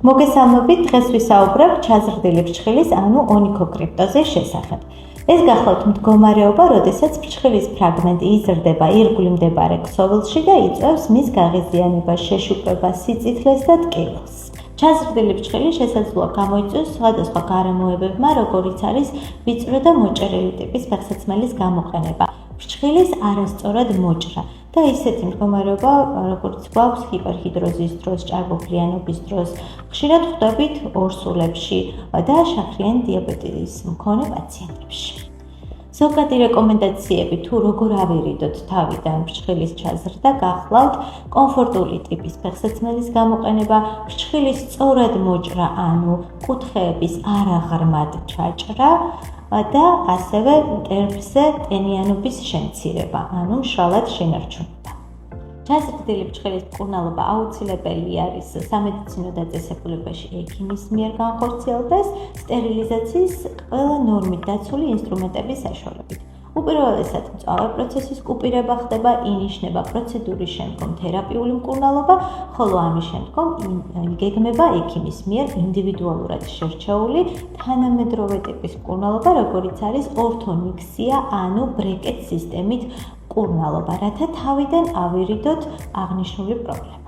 მოგესალმებით, დღეს ვისაუბრებ ჩაზრდილი ფრჩხილის, ანუ ონიქოკრიპტოზის შესახებ. ეს გახლავთ მდგომარეობა, როდესაც ფრჩხილის ფრაგმენტი იზრდება ირგვლივ მდებარე ქსოვილში და იწვევს მის გაღიზიანებას, შეშუპებას, სიწითლეს და ტკივილს. ჩაზრდილი ფრჩხილი შესაძლოა გამოიწვიოს სხვადასხვა გარემოებებმა, როგორიც არის ვიწრო და მოჭერილი ტიპის ფეხსაცმელის გამოყენება, ფრჩხილის არასწორად მოჭრა და ისეთი მდგომარეობა, როგორც გვაქვს ჰიპერჰიდროზის დროს, ჭარბობლიანობის დროს, ხშირად ხვდებით ორსულებში და შაქრიანი დიაბეტის მქონე პაციენტებში. ზოგადი რეკომენდაციები თუ როგორ ავირიდოთ თავიდან ფრჩხილის ჩაზრდა გახლავთ კომფორტული ტიპის ფეხსაცმელის გამოყენება, ფრჩხილის სწორად მოჭრა, ანუ კუთხეების არაღრმად ჩაჭრა და ასევე მტერფზე ტენიანობის შემცირება, ანუ მშრალად შენარჩუნება. ჩაზრდილი ფრჩხილის მკურნალობა აუცილებელი არის სამედიცინო დაწესებულებაში ექიმის მიერ განხორციელდეს სტერილიზაციის ყველა ნორმით დაცული ინსტრუმენტების საშუალებით. უპირველესად მწვავე პროცესის კუპირება ხდება, ინიშნება პროცედურის შემდგომ თერაპიული მკურნალობა, ხოლო ამის შემდგომ იგეგმება ექიმის მიერ ინდივიდუალურად შერჩეული თანამედროვე ტიპის მკურნალობა, როგორიც არის ორთონიქსია, ანუ ბრეკეტ სისტემით მკურნალობა, რათა თავიდან ავირიდოთ აღნიშნული პრობლემა.